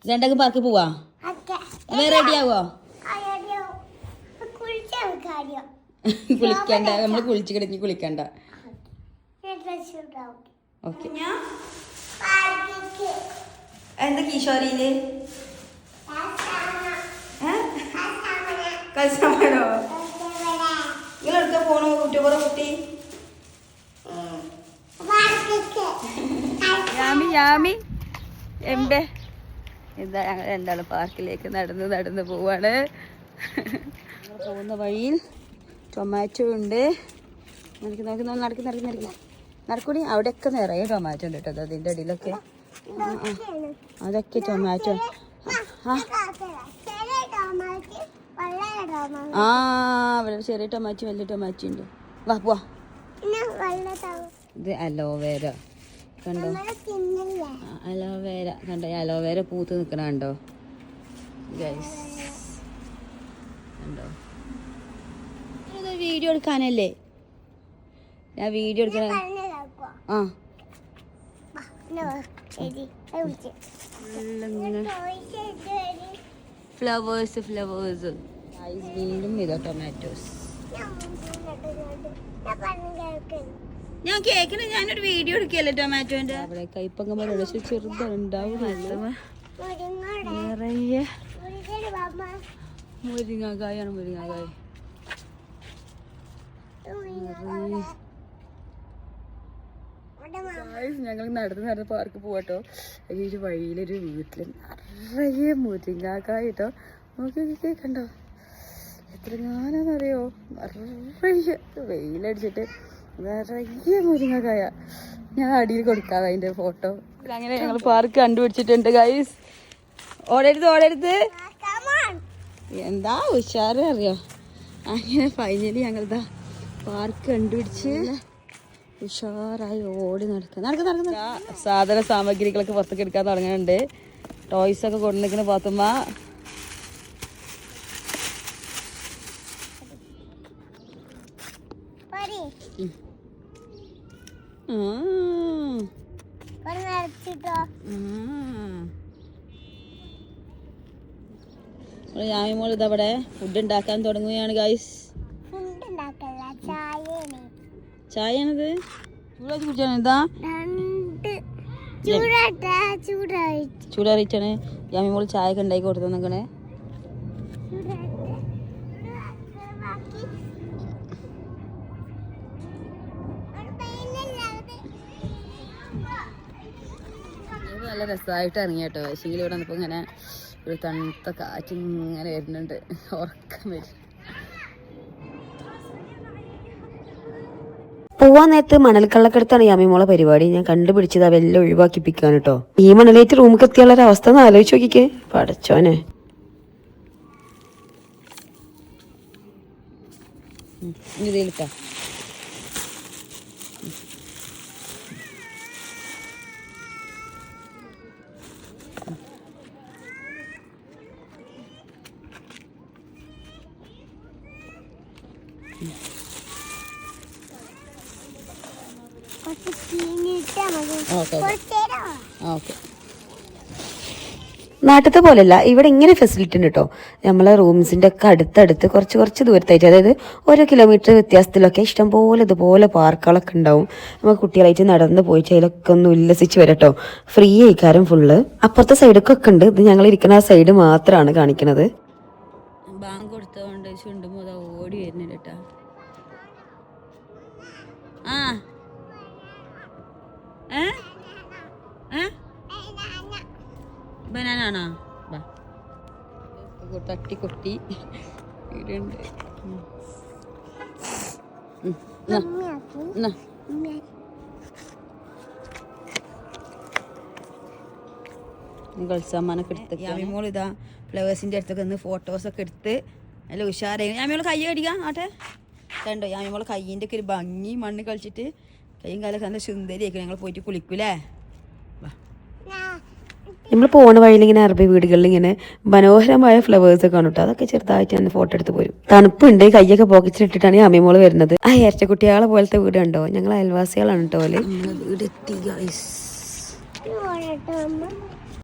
രണ്ടൊക്കെ park പോവാ ready ആവോ കുളിക്കണ്ട നമ്മള് കുളിച്ച് കിടക്കി കുളിക്കണ്ട ഓക്കെ എന്താ കിഷോരിയില് കളിച്ചാണോ നിങ്ങളെടുക്ക പോണോ യൂട്യൂബറ കുട്ടി യാമി എമ്പേ എന്താ ഞങ്ങൾ രണ്ടാളും പാർക്കിലേക്ക് നടന്ന് പോവാണ്. പോകുന്ന വഴിയിൽ ടൊമാറ്റോ ഉണ്ട്. നടക്കൂടി അവിടെയൊക്കെ നിറയെ ടൊമാറ്റോ ഉണ്ട് കേട്ടോ. അതിൻ്റെ അടിയിലൊക്കെ അതൊക്കെ ടൊമാറ്റോ. ഇവിടെ ചെറിയ ടൊമാറ്റോ വലിയ ടൊമാറ്റോ ഉണ്ട്. വാ പോവാ. ഇത് അലോവേര കണ്ടോ, അലോവേര കണ്ടോ, അലോവേര പൂത്ത് നിൽക്കണ കണ്ടോ ഗൈസ്, കണ്ടോ. വീഡിയോ എടുക്കാനല്ലേ ഞാൻ വീഡിയോ എടുക്കണ. ഫ്ലവേഴ്സ് വീണ്ടും ഇതാ ടൊമാറ്റോസ്. ഞാൻ കേൾക്കണ ഞാനൊരു വീഡിയോ എടുക്കല്ലേ ടൊമാറ്റോന്റെ. അവിടെ കൈപ്പങ്ങന്മാരുടെ ചെറുതുണ്ടാവും നിറയെ മുരിങ്ങാക്കായാണ്. മുരിങ്ങാക്കായ ഞങ്ങൾ നടന്ന് പാർക്ക് പോവാട്ടോ. ഒരു വഴിയിലൊരു വീട്ടില് നിറയെ മുരിങ്ങാക്കായ കേട്ടോ. നോക്കി കണ്ടോ എത്ര ഞാനാന്നറിയോ, നിറയെ വെയിലടിച്ചിട്ട് നിറയെ മുരിങ്ങക്കായ. ഞാൻ അടിയിൽ കൊടുക്കാം അതിന്റെ ഫോട്ടോ. അങ്ങനെ ഞങ്ങൾ പാർക്ക് കണ്ടുപിടിച്ചിട്ടുണ്ട് ഗൈസ്. ഓടരുത് എന്താ ഉഷാറ് അറിയോ. അങ്ങനെ ഫൈനലി ഞങ്ങളിതാ പാർക്ക് കണ്ടുപിടിച്ച് ഉഷാറായി ഓടി നടക്കുന്ന സാധന സാമഗ്രികളൊക്കെ പുറത്തേക്ക് എടുക്കാൻ തുടങ്ങുന്നുണ്ട്. ടോയ്സൊക്കെ കൊണ്ടുനിൽക്കുന്ന പാത്തുമ്മ. യാമിമോൾ ഇതവിടെ ഫുഡ് ഉണ്ടാക്കാൻ തുടങ്ങുകയാണ് ഗൈസ്. ചായയാണിത്. ചൂടാക്കി കുടിച്ചാണ്. എന്താ ചൂടാറിയിട്ടാണ് യാമിമോൾ ചായ ഒക്കെ ഉണ്ടാക്കി കൊടുത്തു നിൽക്കണേ. നല്ല രസമായിട്ട് ഇറങ്ങി കേട്ടോ. പക്ഷേങ്കിൽ ഇവിടെ വന്നപ്പോൾ ഇങ്ങനെ ഒരു തണുത്ത കാറ്റ് ഇങ്ങനെ വരുന്നുണ്ട്. ഉറക്കം വരും. പോവാൻ നേരത്ത് മണൽക്കള്ളക്കടുത്താണ് യാമിമോളെ പരിപാടി. ഞാൻ കണ്ടുപിടിച്ചത് അതെല്ലാം ഒഴിവാക്കിപ്പിക്കാൻ കേട്ടോ. ഈ മണലേറ്റ് റൂമിൽ എത്തിയുള്ള അവസ്ഥ ഒന്ന് ആലോചിച്ച് നോക്കിക്കേ പടച്ചോനെ. നാട്ടിലത്തെ പോലെയല്ല ഇവിടെ ഇങ്ങനെ ഫെസിലിറ്റി ഉണ്ട് കേട്ടോ. നമ്മളെ റൂംസിന്റെ ഒക്കെ അടുത്തടുത്ത് കുറച്ച് ദൂരത്തായിട്ട്, അതായത് 1 കിലോമീറ്റർ വ്യത്യാസത്തിലൊക്കെ ഇഷ്ടംപോലെ ഇതുപോലെ പാർക്കുകളൊക്കെ ഉണ്ടാവും. നമുക്ക് കുട്ടികളായിട്ട് നടന്ന് പോയിട്ട് അതിലൊക്കെ ഒന്ന് ഉല്ലസിച്ച് വരട്ടോ. Free ആയിക്കാരം full. അപ്പുറത്തെ സൈഡൊക്കെ ഉണ്ട്. ഇത് ഞങ്ങൾ ഇരിക്കുന്ന ആ സൈഡ് മാത്രമാണ് കാണിക്കുന്നത്. ബാങ്ക് കൊടുത്തോണ്ട് ചുണ്ടുമോത ഓടി വരുന്നില്ല കേട്ടോ. ബനാനാണോ? തട്ടി കൊട്ടി ഇടുണ്ട്. ഗൾസാമാനൊക്കെ എടുത്ത് യാമിമോൾ ഇതാ ഫ്ലവേഴ്സിൻ്റെ അടുത്തൊക്കെ നിന്ന് ഫോട്ടോസൊക്കെ എടുത്ത് നല്ല ഉഷാറായി. യാമിമോൾ കൈ കടിക്കാം ആട്ടെ കണ്ടോ. യാമിമോൾ കയ്യിൻ്റെ ഒക്കെ ഒരു ഭംഗി മണ്ണ് കളിച്ചിട്ട് കൈയും കാലൊക്കെ നല്ല സുന്ദരിയായിരിക്കും. ഞങ്ങൾ പോയിട്ട് കുളിക്കൂലേ. നമ്മൾ പോണ വഴിയിൽ ഇങ്ങനെ അറബി വീടുകളിൽ ഇങ്ങനെ മനോഹരമായ ഫ്ലവേഴ്സ് ഒക്കെ കാണും കേട്ടോ. അതൊക്കെ ചെറുതായിട്ട് ഞാൻ ഫോട്ടോ എടുത്ത് പോരും. തണുപ്പുണ്ട്. കയ്യൊക്കെ പോക്കറ്റിലിട്ടിട്ടാണ് അമ്മിമോള് വരുന്നത്. ആ ഇരട്ടക്കുട്ടികളെ പോലത്തെ വീട് കണ്ടോ. ഞങ്ങൾ അയൽവാസികളാണ് കേട്ടോ. വീടെത്തി ഗൈസ്.